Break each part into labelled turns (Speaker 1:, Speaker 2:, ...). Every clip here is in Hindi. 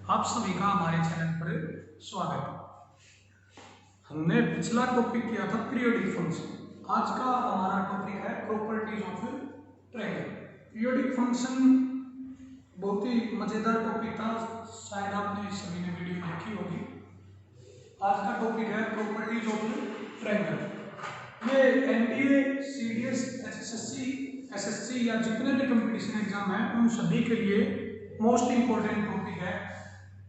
Speaker 1: आप सभी का हमारे चैनल पर स्वागत। हमने पिछला टॉपिक किया था पीरियोडिक फंक्शन। आज का हमारा टॉपिक है properties of triangle. Periodic function बहुत ही मजेदार टॉपिक था, शायद आपने सभी ने वीडियो देखी होगी। आज का टॉपिक है प्रॉपर्टीज ऑफ ट्रायंगल। ये एनडीए, सीडीएस, एसएससी या जितने भी कंपटीशन एग्जाम हैं उन सभी के लिए मोस्ट इंपॉर्टेंट टॉपिक है।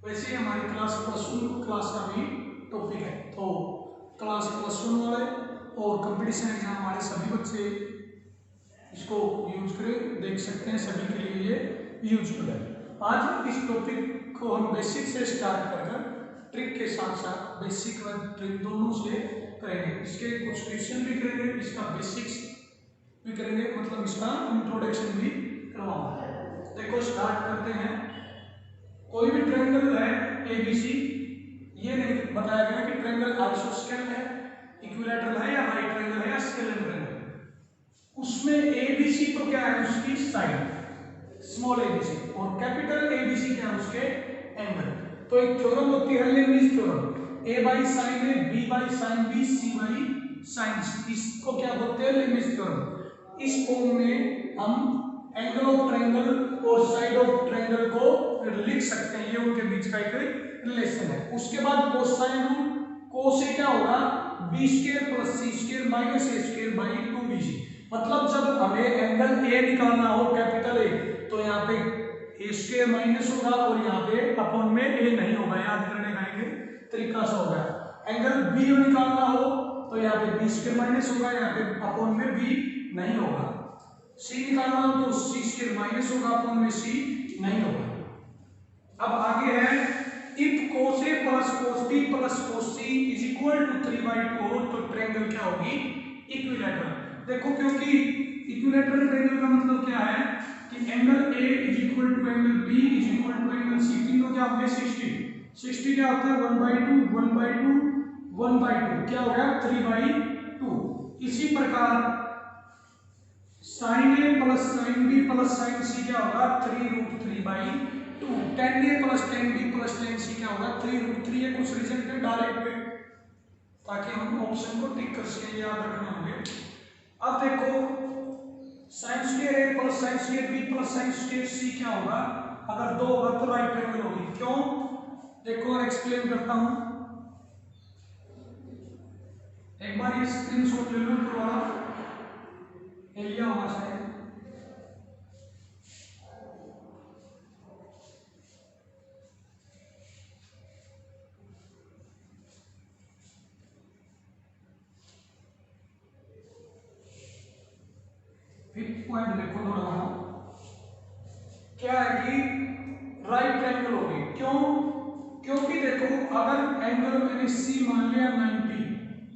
Speaker 1: वैसे ही हमारी क्लास +1 क्लास का भी टॉपिक है, तो क्लास +1 वाले और कंपटीशन एग्जाम वाले सभी बच्चे इसको यूज करें, देख सकते हैं, सभी के लिए ये यूजफुल है। आज इस टॉपिक को हम बेसिक से स्टार्ट कर ट्रिक के साथ साथ बेसिक व ट्रिक दोनों से करेंगे। इसके कुछ क्वेश्चन भी करेंगे, इसका बेसिक्स भी करेंगे, मतलब इसका इंट्रोडक्शन भी करवाऊंगा। देखो स्टार्ट करते हैं। कोई भी ट्रायंगल है एबीसी, ये नहीं बताया गया कि ट्रायंगल आइसोस्केल है, इक्विलैटरल है या राइट ट्रायंगल है या स्केलर ट्रायंगल। उसमें एबीसी तो क्या है, उसकी साइड स्मॉल एबीसी, और कैपिटल एबीसी क्या है, उसके एंगल। तो एक थ्योरम होती है Leibniz theorem, A by sine A, B by sine B, C by sine C, इसको क्या बोलते हैं, लेबनिज थ्योरम। इस फॉर्म में हम एंगल ऑफ ट्रायंगल और साइड ऑफ ट्रायंगल को लिख सकते हैं, ये उनके बीच का एक रिलेशन है। उसके बाद कोसाइन रूल, को से क्या होगा, B square plus C square minus A square by 2bc। मतलब जब हमें एंगल ए निकालना हो कैपिटल ए, तो यहाँ पे ए स्क्वायर माइनस होगा और यहाँ पे अपॉन में ए नहीं होगा, याद करने का एक तरीका सा होगा। एंगल बी निकालना हो तो यहाँ पे बी स्क्वायर माइनस होगा, यहाँ पे अपॉन में बी नहीं होगा। सी निकालना हो तो सी स्क्वायर माइनस होगा, अपॉन में सी नहीं होगा। अब आगे है, if cos A plus cos B प्लस cos C is equal to 3/2 हो तो ट्रायंगल क्या होगी, इक्विलैटरल। देखो क्योंकि इक्विलैटरल ट्रायंगल का मतलब क्या है कि angle A is equal to angle B is equal to angle C, तीनों क्या होंगे 60 क्या होता है 1/2 1/2 1/2, क्या हो गया 3/2। इसी प्रकार sin A plus sin B plus sin C क्या होगा 3√3/2। tan A plus tan B plus tan C क्या होगा 3√3। ये कुछ रिजल्ट है डायरेक्ट, ताकि हम ऑप्शन को टिक कर सकें, याद रखना होंगे। अब देखो sin square A plus sin square B plus sin square C क्या होगा, अगर दो होगा तो राइट ट्रायंगल होगी। क्यों, देखो एक्सप्लेन करता हूं, एक बार ये स्क्रीनशॉट ले लो थोड़ा, एलिया वहां से पॉइंट देखो थोड़ा, क्या है कि राइट ट्रायंगल होगी। क्यों, क्योंकि देखो अगर एंगल मैंने सी मान लिया 90,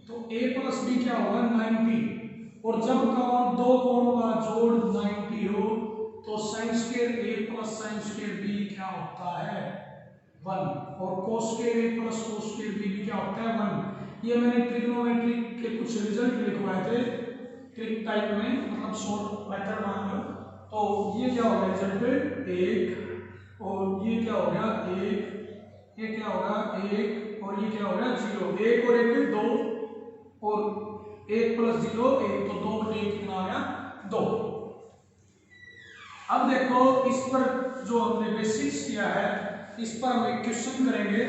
Speaker 1: तो a प्लस बी क्या होगा 90, और जब कौन दो कोणों का जोड़ 90 हो तो sin square a plus sin square b क्या होता है 1, और cos square a plus cos square b भी क्या होता है 1। ये मैंने ट्रिग्नोमेट्री के कुछ रिजल्ट लिखवाए थे ट्रिक टाइप में, मतलब शॉर्ट मेथड मान लो। तो ये क्या हो गया रिजल्ट 1, और ये क्या हो गया 1, ये क्या होगा 1, और ये क्या हो गया 0। 1 और 1 2, और 1 प्लस 0 1, तो 2 बटे 1 कितना आ गया 2। अब देखो इस पर जो हमने बेसिक्स किया है, इस पर हम एक क्वेश्चन करेंगे।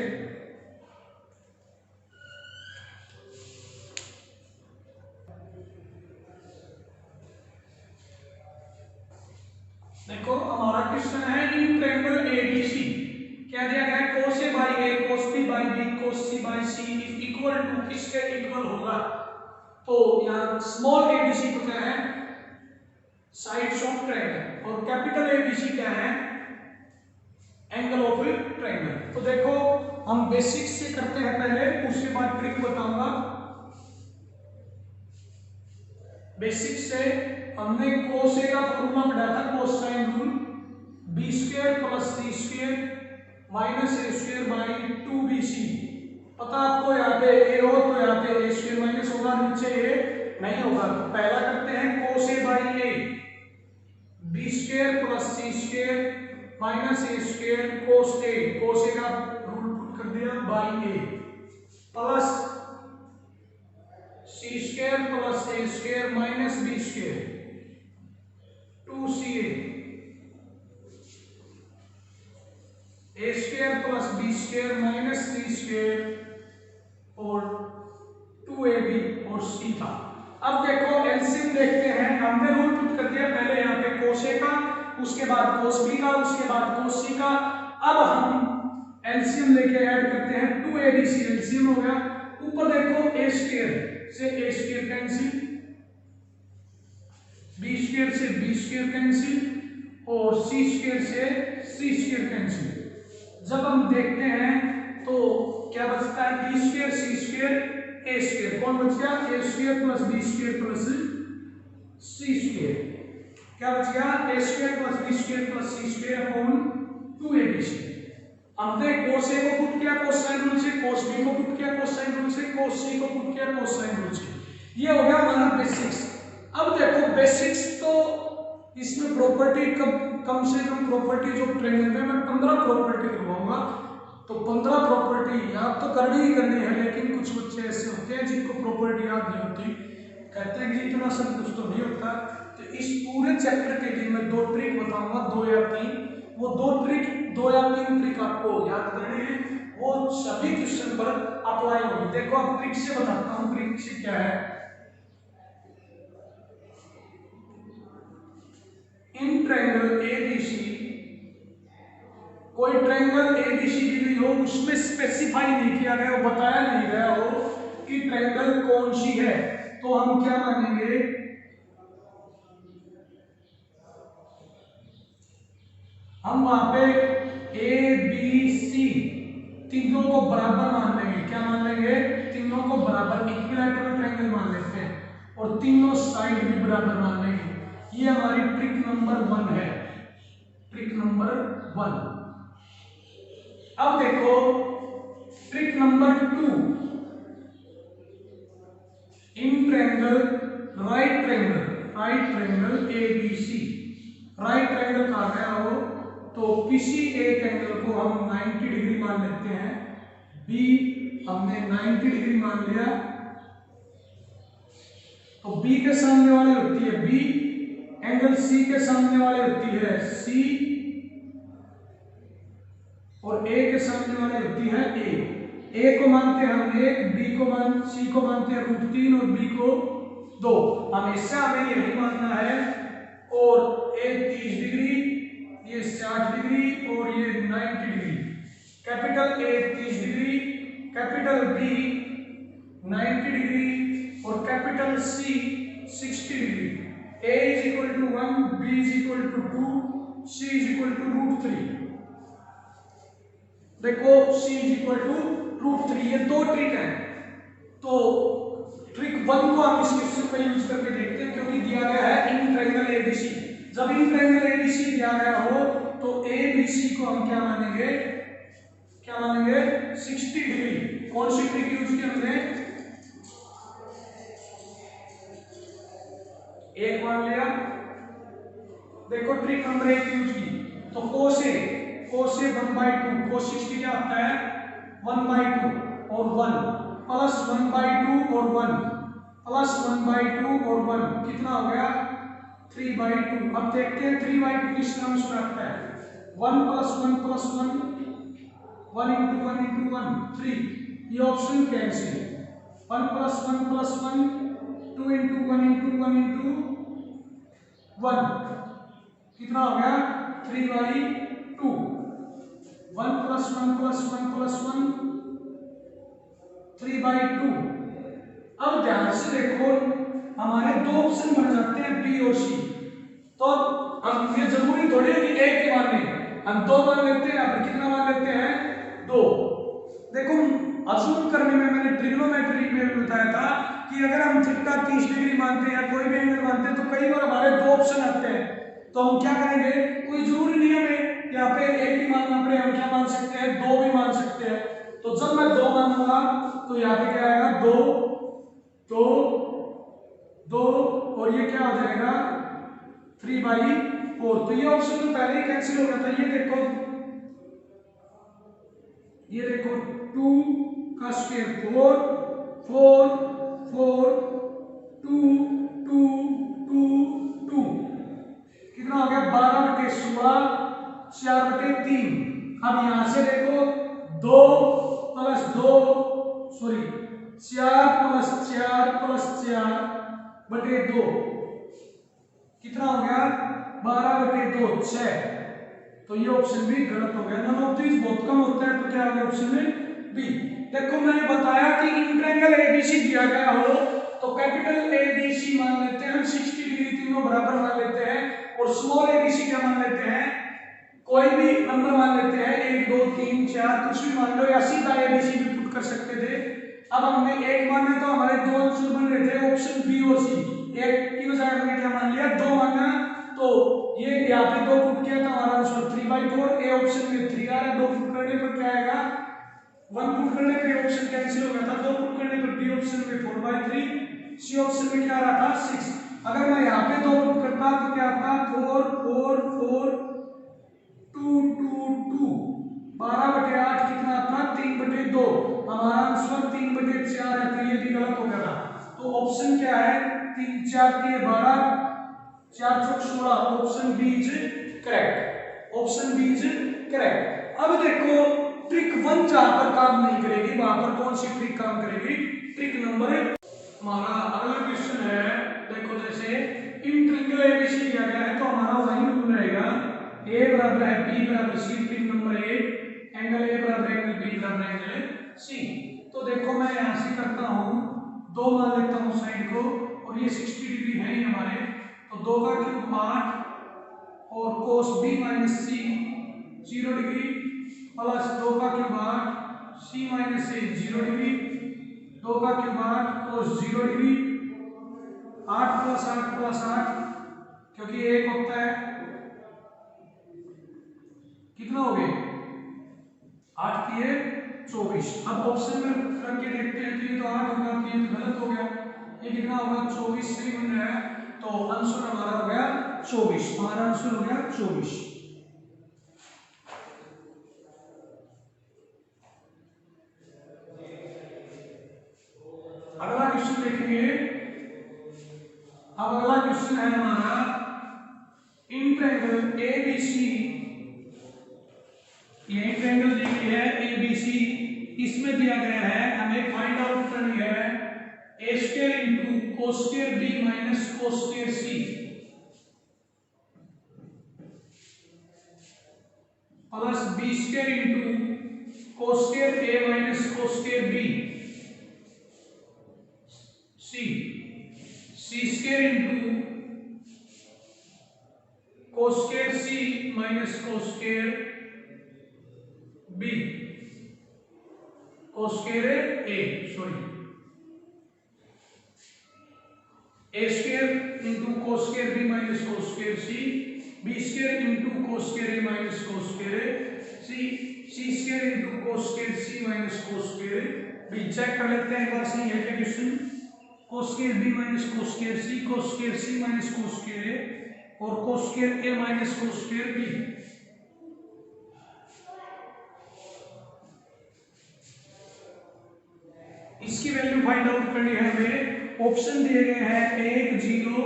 Speaker 1: देखो हमारा क्वेश्चन है इन ट्रायंगल एबीसी क्या दिया गया है, cos A by A cos B by B cos C by C is equal to, किसके इक्वल होगा, तो यहाँ स्मॉल एबीसी तो क्या है साइड्स ऑफ ट्रायंगल, और कैपिटल एबीसी क्या है एंगल ऑफ ट्रायंगल। तो देखो हम बेसिक्स से करते हैं पहले, उसके बाद ट्रिक बताऊंगा। बेसिक्स से हमने cos A का फॉर्मूला पढ़ा था, cosine rule, b square plus c square minus a square by 2bc। पता आपको यहाँ पे a हो तो यहाँ पे a स्क्वायर माइनस होगा, नीचे a नहीं होगा। तो पहला करते हैं cos A by A, b square plus c square minus A square cos A, cos A का रूल पुट कर दिया by A, plus C square plus A square minus B square 2ca, A square plus B square minus C square और 2ab और c था। अब देखो एलसीएम देखते हैं, हमने रूल पुट कर दिया पहले यहाँ पे कोस ए का, उसके बाद कोस बी का, उसके बाद कोस सी का। अब हम एलसीएम लेके ऐड करते हैं 2abc, एलसीएम हो गया। ऊपर देखो ए स्क्वायर से ए स्क्वायर कैंसिल, बी स्क्वायर से बी स्क्वायर कैंसिल और सी स्क्वायर से सी स्क्वायर कैंसिल। जब हम देखते हैं तो क्या बचता है, B square C square A square, कौन बच गया, A square plus B square plus C square, क्या बच गया, A square plus B square plus C square upon 2abc। हमने कोस ए को पुट किया कोसाइन रूल से, कोस बी को पुट किया कोसाइन रूल से, कोस सी को पुट किया कोसाइन रूल से। ये हो गया हमारा बेसिक्स। अब देखो बेसिक्स तो इसमें प्रॉपर्टी कम से कम प्रॉपर्टी जो ट्रेनिंग में मैं 15 प्रॉपर्टी करवाऊंगा, तो 15 प्रॉपर्टी याद तो करनी ही करनी है, लेकिन कुछ बच्चे ऐसे होते हैं जिनको प्रॉपर्टी याद नहीं होती, कहते हैं कि इतना सब कुछ तो नहीं होता। तो इस पूरे चैप्टर के लिए मैं 2 ट्रिक बताऊंगा, 2 या 3, वो 2 या 3 ट्रिक आपको याद करनी है, वो सभी क्वेश्चन पर अप्लाई होगी। देखो अब ट्रिक से बताता हूँ, ट्रिक से क्या है। इन ट्रायंगल एबीसी, कोई ट्रायंगल एबीसी दी गई हो, उसमें स्पेसिफाई नहीं किया गया, बताया नहीं गया हो कि ट्रायंगल कौन सी है, तो हम क्या मानेंगे, हम वहां पे ए बी सी तीनों को बराबर मान लेंगे। क्या मान लेंगे, तीनों को बराबर इक्विलैटरल ट्रायंगल मान लेते हैं और तीनों साइड भी बराबर मान लेंगे। ये हमारी ट्रिक नंबर 1 है, ट्रिक नंबर 1। अब देखो trick number 2, in triangle right triangle ABC, right triangle कहा गया हो तो किसी एक एंगल को हम 90 डिग्री मान लेते हैं, बी हमने 90 डिग्री मान लिया, तो बी के सामने वाली होती है बी, एंगल सी के सामने वाली होती है सी और ए के सामने वाली होती है ए को मानते हैं हम 1, बी को सी को मानते हैं √3 और बी को 2। हमेशा हमें यही मानना है, और ए 30 डिग्री, ये 60 डिग्री और ये 90 degree. Capital A 30 degree, capital B 90 degree और capital C 60 degree. a is equal to 1, b is equal to 2, c is equal to √3। देखो c is equal to √3, ये 2 ट्रिक है। तो ट्रिक 1 को हम इस क्वेश्चन में यूज करके देखते हैं, क्योंकि दिया गया है इन ट्रायंगल एबीसी। जब इन ट्रायंगल एबीसी दिया गया हो तो एबीसी को हम क्या मानेंगे, 60 डिग्री। कौन सी ट्रिक यूज की हमने, 1 मान लिया। देखो ट्रिक नंबर 1 यूज की, तो कोस ए 1/2, कोस 60 क्या होता है 1/2 और 1 प्लस 1/2 और 1 प्लस 1/2 और 1 कितना हो गया 3/2। अब देखते हैं 3/2 किस टर्म्स में आता है, 1 + 1 + 1, 1 × 1 × 1 3, ये ऑप्शन कैंसिल, 1 + 1 + 1, 2 × 1 × 1 × 1 कितना हो गया 3/2, 1 + 1 + 1 + 1 3/2। अब ध्यान से देखो हमारे 2 ऑप्शन बन जाते हैं बी और सी, तो हम ये जरूरी थोड़ी है कि एक ही मान लें, हम 2 मान लेते हैं, अब कितना मान लेते हैं 2। देखो अज्यूम करने में मैंने ट्रिग्नोमेट्री में बताया था कि अगर हम थीटा 30 डिग्री मानते हैं या कोई भी एंगल मानते हैं तो कई बार हमारे 2 ऑप्शन आते हैं, तो हम क्या करेंगे, कोई जरूरी नहीं हमें यहाँ पे एक ही मानना पड़े, हम क्या मान सकते हैं 2 भी मान सकते हैं। तो जब मैं 2 मानूंगा तो यहाँ पे क्या आएगा 2 2 2 और ये क्या हो जाएगा 3/2। 4, तो ये ऑप्शन तो पहले ही कैंसिल हो गया था। ये देखो 2 का स्क्वायर 4 4 4 2 2 2 2 कितना हो गया 12/16 4/3। अब यहां से देखो 2 + 2 सॉरी 4 + 4 + 4/2 कितना हो गया 12/2 6। तो ये ऑप्शन भी गलत हो गया। नन ऑफ दिस बहुत कम होता है, तो क्या आ गया ऑप्शन में बी। देखो मैंने बताया कि इन ट्रायंगल एबीसी दिया गया हो तो कैपिटल एबीसी मान लेते हैं हम 60 डिग्री, तीनों बराबर मान लेते हैं, और स्मॉल एबीसी क्या मान लेते हैं, कोई भी नंबर मान लेते हैं 1 2 3 4 कुछ भी मान लो, या सीधा एबीसी भी पुट कर सकते थे। अब हमने एक माना तो हमारे दो आंसर बन रहे थे ऑप्शन बी और सी। एक की बजाय हमने क्या मान लिया 2 माना, तो ये यहाँ पे 2 पुट किया था हमारा आंसर 3/4। ए ऑप्शन में 3 आ रहा है, 2 पुट करने पर क्या आएगा 1 पुट करने पे ऑप्शन कैंसिल हो गया था, 2 पुट करने पर बी ऑप्शन में 4/3, सी ऑप्शन में क्या आ रहा था 6। अगर मैं यहाँ पे 2 पुट करता तो क्या आता 4 4 4 2 2 2 12/8 कितना आता 3/2। हमारा आंसर 3/4 है, तो ये भी गलत हो गया था। तो ऑप्शन क्या है 3 4 के 12 4 चौक 16, option B is correct, option B is correct. अब देखो ट्रिक 1 जहां पर काम नहीं करेगी वहां पर कौन सी ट्रिक काम करेगी, ट्रिक नंबर। हमारा अगला क्वेश्चन है, देखो जैसे इन ट्रिंगल एबीसी दिया गया है तो हमारा वही रूल रहेगा, ए बराबर है बी बराबर सी, ट्रिक नंबर 1 एंगल ए बराबर एंगल बी बराबर एंगल सी। तो देखो मैं यहां से करता हूं 2 मान लेता हूं साइड को, और ये 60 डिग्री है ही हमारे, तो 2 का क्यूब 8 और cos b माइनस सी 0 डिग्री प्लस 2 का क्यूब 8 c माइनस ए 0 डिग्री, 2 का क्यूब 8 cos 0 डिग्री, 8 + 8 + 8 क्योंकि एक होता है कितना हो गए 8 किए 24। अब ऑप्शन में रख के देखते हैं तो ये तो 8 होगा, तो ये तो गलत हो गया, ये कितना होगा 24 सही बन रहा है, तो आंसर हमारा हो गया 24, हमारा आंसर हो गया 24। अगला क्वेश्चन देखेंगे। अब अगला क्वेश्चन है हमारा इन ट्रायंगल एबीसी, ये ट्रायंगल दी गई है एबीसी, इसमें दिया गया है हमें फाइंड आउट करनी है a square into cos square b minus cos square c plus b square into cos square a minus cos square b c, c square into cos square c minus cos square b cos square a sorry a square into cos square b minus cos square c, b square into cos square a minus cos square c, c square into cos square c minus cos square b। Check कर लेते हैं एक बार सही है क्या question, cos square b minus cos square c, cos square c minus cos square a और cos square a minus cos square b। इसकी वैल्यू फाइंड आउट करनी है हमें। ऑप्शन दिए गए हैं 1 0,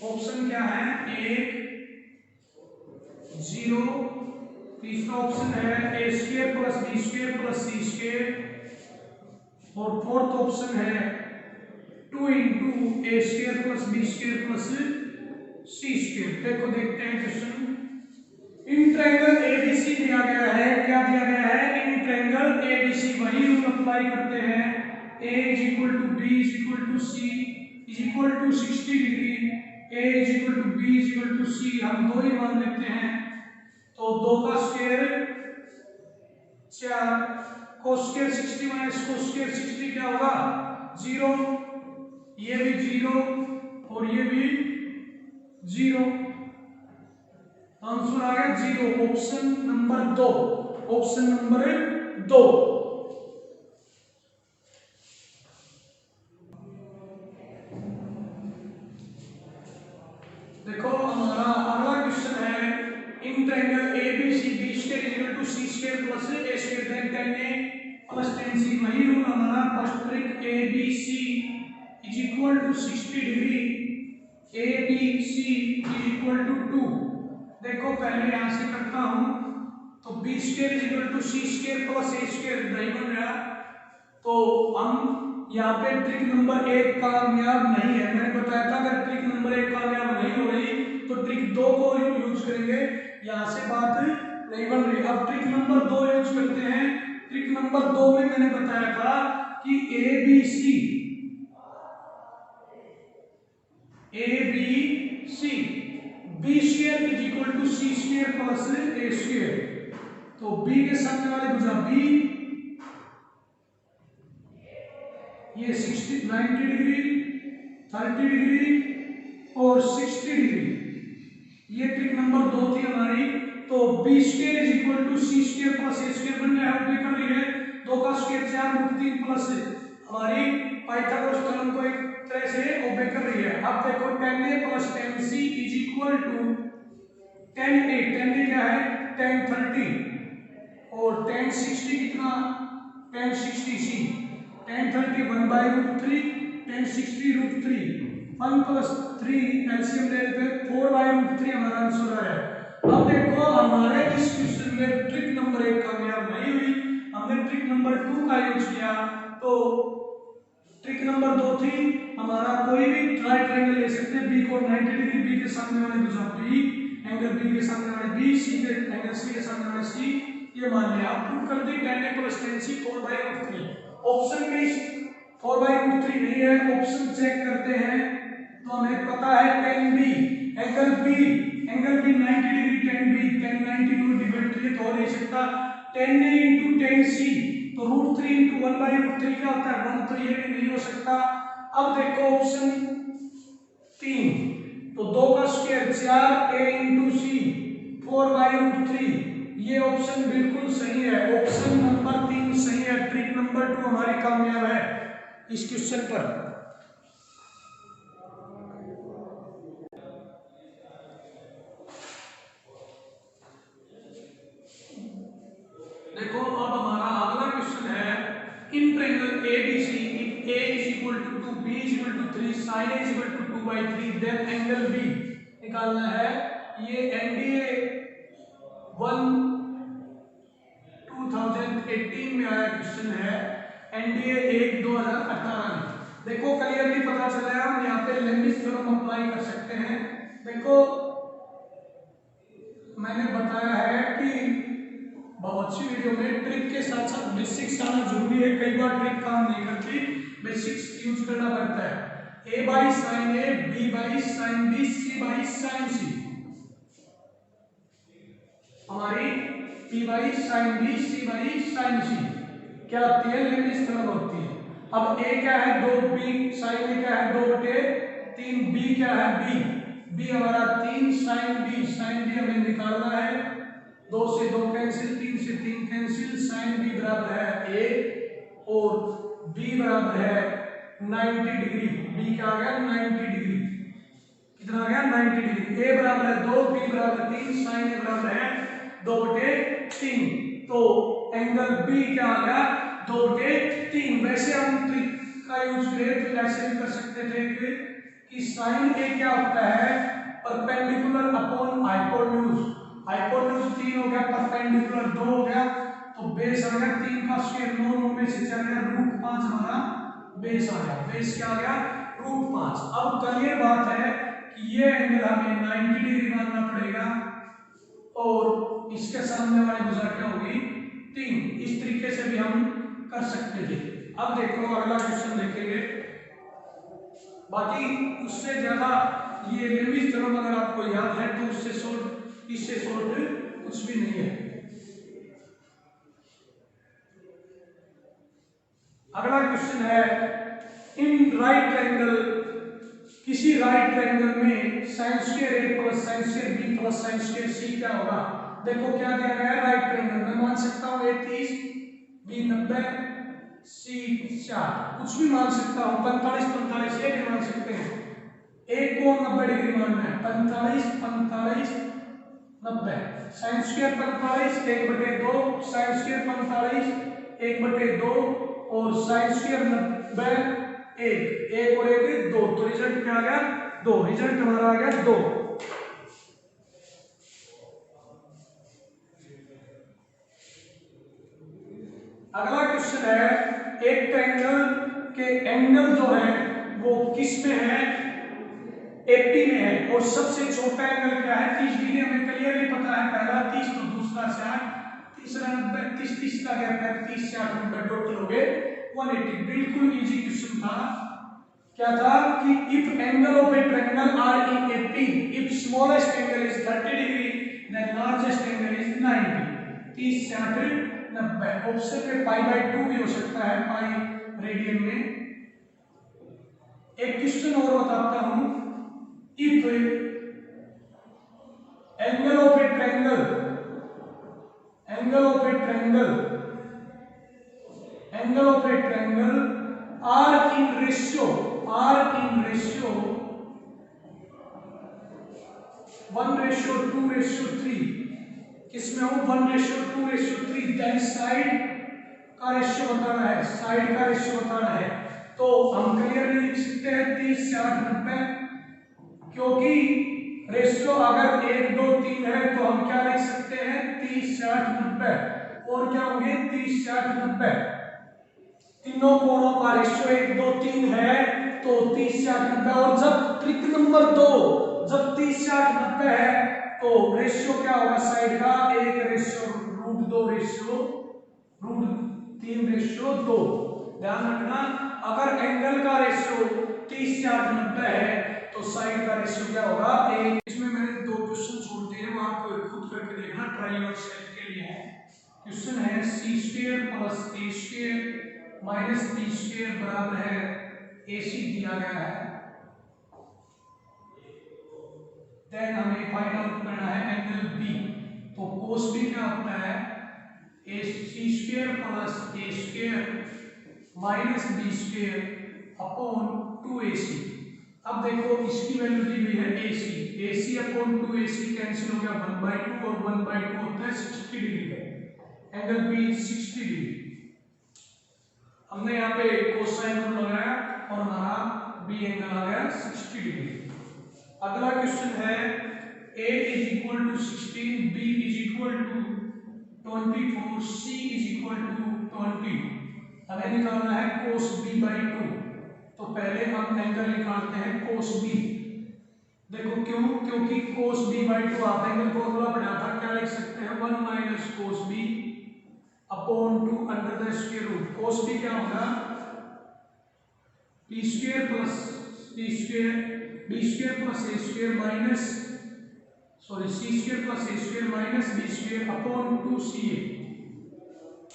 Speaker 1: ऑप्शन क्या है 1 0, तीसरा ऑप्शन है a square plus b square plus c square, और फोर्थ ऑप्शन है 2 into a square plus b square plus c square. देखो देखते हैं क्वेश्चन। इन ट्रायंगल एबीसी दिया गया है, क्या दिया गया है इन ट्रायंगल एबीसी, वही रूल अप्लाई करते हैं, a = b = c = 60 degree, a = b = c हम दो ही मान लेते हैं, तो 2 का square 4, cos square 60 minus cos square 60 क्या होगा 0, ये भी 0 और ये भी 0, आंसर आ गया 0, ऑप्शन नंबर 2, ऑप्शन नंबर 2। देखो हमारा अगला A square then tan a plus tan c। वही रूल हमारा first trick A B C is equal to 60 degree, A B C is equal to 2। देखो पहले यहां से करता हूं तो B square is equal to C square plus A square नहीं बन रहा, तो हम यहाँ पे ट्रिक नंबर 1 कामयाब नहीं है। मैंने बताया था अगर ट्रिक नंबर 1 कामयाब नहीं हो रही तो ट्रिक 2 को यूज करेंगे, यहाँ से बात नहीं बन रही। अब ट्रिक नंबर 2 यूज करते हैं। ट्रिक नंबर 2 में मैंने बताया था कि A B C B square is equal to C square plus A square. तो बी के सामने वाले भुजा बी, ये 90 डिग्री, 30 डिग्री और 60 डिग्री, ये ट्रिक नंबर 2 थी हमारी। तो B square is equal to C square plus A square बन गया, ओके कर रही है। 2 का स्क्वायर 4 रूट 3 प्लस हमारी पाइथागोरस थ्योरम को एक तरह से ओबे कर रही है। अब देखो tan a plus tan c is equal to tan a क्या है tan 30 और tan 60 कितना tan 60 c, tan 30 1 by root 3, tan 60 root 3, 1 plus 3 LCM ले लेते हैं 4 by root 3 हमारा आंसर है। अब देखो हमारे इस क्वेश्चन में ट्रिक नंबर 1 कामयाब नहीं हुई, हमने ट्रिक नंबर 2 का यूज किया। तो ट्रिक नंबर 2 थी हमारा कोई भी राइट ट्रायंगल ले सकते हैं, बी को 90 डिग्री, बी के सामने वाले भुजा बी, एंगल बी के सामने वाले बी, सी के एंगल सी के सामने वाले सी, ये मान लिया। अब प्रूव कर दी tan a plus tan c 4 by root 3। Option में 4 by root 3 नहीं है, ऑप्शन चेक करते हैं तो हमें पता है tan b, angle b 90 degree, tan b tan 90 को डिवाइड तो ये तो हो नहीं सकता, tan a into tan c तो रूट 3 into 1 by root 3 क्या होता है 1, तो ये भी नहीं हो सकता। अब देखो ऑप्शन 3, तो 2 का square 4 a into c 4 by root 3, ये ऑप्शन बिल्कुल सही है, ऑप्शन नंबर 3 सही है। ट्रिक नंबर 2 हमारी कामयाब है इस क्वेश्चन पर। देखो अब हमारा अगला क्वेश्चन है in triangle ABC if A is equal to 2, B is equal to 3, sin A is equal to 2 by 3, then angle B निकालना है। ये NDA 1 2018 में आया क्वेश्चन है, NDA 1 2018 में। देखो क्लियरली पता चला है, हम यहाँ पे लेंबिस थ्योरम अप्लाई कर सकते हैं। देखो मैंने बताया है कि बहुत सी वीडियो में ट्रिक के साथ साथ बेसिक्स आना जरूरी है, कई बार ट्रिक काम नहीं करती, बेसिक्स यूज करना पड़ता है। a by sin a, b by sin b, c by sin c, हमारी p by sin b, c by sin c क्या होती है लेंबिस थ्योरम होती है। अब a क्या है 2b, sin a क्या है 2/3, b क्या है b हमारा 3 sin b हमें निकालना है। 2 से 2 कैंसिल, 3 से 3 कैंसिल, sin b बराबर है 1 और b बराबर है 90 डिग्री। b क्या आ गया 90 डिग्री, कितना आ गया 90 डिग्री। a बराबर है 2, b बराबर 3, sin a बराबर है 2/3। तो एंगल b क्या आ गया 2/3। वैसे हम ट्रिक का यूज करें तो ऐसे भी कर सकते थे कि sin a क्या होता है परपेंडिकुलर अपॉन हाइपोटेन्यूज, हाइपोटेन्यूज 3 हो गया, परपेंडिकुलर 2 हो गया, तो बेस आ गया 3 का स्क्वायर 9 में से चल गया √5 हमारा बेस आ गया। बेस क्या आ गया √5। अब क्लियर बात है कि ये एंगल हमें 90 डिग्री मानना पड़ेगा और इसके सामने वाली भुजा क्या होगी 3। इस तरीके से भी हम कर सकते थे। अब देखो अगला क्वेश्चन देखेंगे, बाकी उससे ज्यादा ये लेंबिस थ्योरम अगर आपको याद है तो इससे शॉर्ट कुछ भी नहीं है। अगला क्वेश्चन है इन राइट ट्रायंगल, किसी राइट ट्रायंगल में sin square a plus sin square b plus sin square c क्या होगा। देखो क्या दिया गया है राइट ट्रायंगल में, मान सकता हूं a 30, b 90, c 4, कुछ भी मान सकता हूं, 45 ये भी मान सकते हैं। a को 90 डिग्री मानना है, 45 90, साइन स्क्वायर 45 1/2, साइन स्क्वायर 45 1/2 और साइन स्क्वायर 90 1 और 1 2, तो रिजल्ट क्या आ गया 2, रिजल्ट हमारा आ गया 2। अगला क्वेश्चन है एक ट्रायंगल के एंगल जो है वो किस में है 80 में है और सबसे छोटा एंगल क्या है 30 डिग्री। हमें क्लियरली पता है पहला 30 तो दूसरा 60, तीसरा 90, 30 का गैप है 30 से 90 टोटल हो गए 180। बिल्कुल इजी क्वेश्चन था। क्या था कि if angle of a triangle are in 80 if smallest angle is 30 degree then largest angle is 90। 30 से 90 ऑप्शन में π/2 भी हो सकता है, पाई रेडियन में। एक क्वेश्चन और बताता हूं, if angle of a triangle are in ratio 1:2:3 किसमें हो 1:2:3 देन साइड का रेशियो बताना है, तो हम क्लियरली लिख सकते हैं 30 से 90, क्योंकि रेशियो अगर 1 2 3 है तो हम क्या लिख सकते हैं 30 से 90 और क्या होंगे 30 से 90। तीनों कोणों का रेशियो 1 2 3 है तो 30 से 90। और जब ट्रिक नंबर 2 जब 30 से 90 है तो रेशियो क्या होगा साइड का 1/√3/2। ध्यान रखना अगर एंगल का रेशियो 30 से 90 है तो साइड का रेशियो क्या होगा 1। इसमें मैंने 2 क्वेश्चन छोड़ दिए हैं, वो आप खुद करके देखना, ट्राई और सेट के लिए है। क्वेश्चन है c² + a² - b² बराबर है AC दिया गया है। देन हमें फाइंड आउट करना है एंगल B। तो cos B क्या होता है c² + a² - b² upon 2AC। अब देखो इसकी वैल्यू दी हुई है AC अपॉन 2AC कैंसिल हो गया 1/2 और 1/2 होता है 60 डिग्री का। Angle B 60 degree. हमने यहाँ पे कोसाइन रूल लगाया और हमारा B एंगल आ गया 60 डिग्री। अगला क्वेश्चन है A = 16, B = 24, C = 20। हमें निकालना है cos B/2। तो पहले हम एंगल निकालते हैं cos B। देखो क्यों, क्योंकि cos B/2 आप एंगल फॉर्मूला पढ़ा था, क्या लिख सकते हैं 1 - cos B upon 2 under the square root. cos B क्या होगा b² + b² अपॉन 2CA।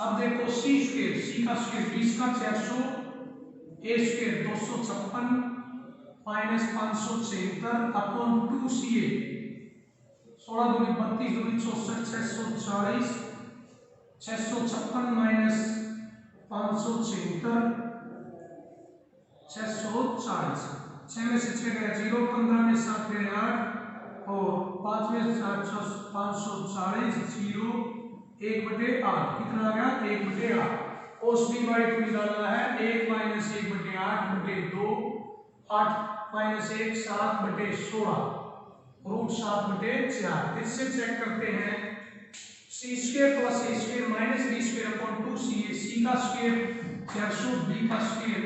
Speaker 1: अब देखो c का स्क्वायर 20 का 600, a² 256 - 576 अपॉन 2CA। 16 दूनी 32 दूनी 64, 640, 656 - 576 640। 6 में से 6 गया 0, 15 में 7 गए 8 और 5 में 540 0 1/8 कितना आ गया 1/8। cos B/2 निकालना है 1 - 1/8/2 8 - 1 7/16 √7/4। इससे चेक करते हैं c² + a² - b² upon 2CA। c का स्क्वायर 400, b का स्क्वायर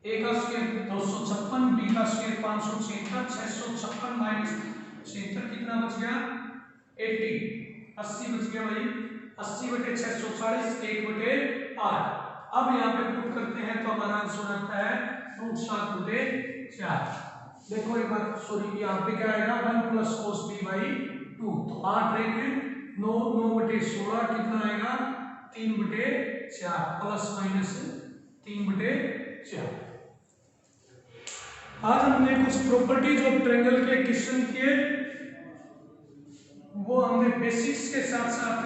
Speaker 1: a का स्क्वायर 256, b का स्क्वायर 576, 656 - 76 कितना बच गया 80 बच गया भाई। 80/640 1/8। अब यहाँ पे पुट करते हैं तो हमारा आंसर आता है √7/4। देखो एक बार सॉरी यहाँ पे क्या आएगा 1 + cos B/2। तो 8 रहेंगे 9 9/16 कितना आएगा 3/4 ± 3/4। आज हमने कुछ प्रॉपर्टीज ऑफ ट्रायंगल के क्वेश्चन किए, वो हमने बेसिक्स के साथ साथ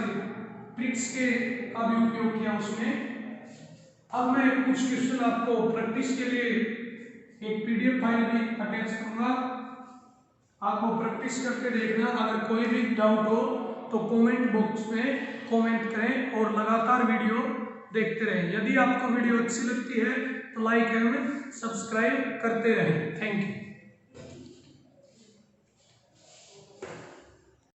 Speaker 1: ट्रिक्स के का भी उपयोग किया उसमें। अब मैं कुछ क्वेश्चन आपको प्रैक्टिस के लिए एक PDF फाइल भी अटैच करूंगा, आपको प्रैक्टिस करके देखना। अगर कोई भी डाउट हो तो कमेंट बॉक्स में कमेंट करें और लगातार वीडियो देखते रहें। यदि आपको वीडियो अच्छी लगती है तो लाइक एंड सब्सक्राइब करते रहें। Thank you.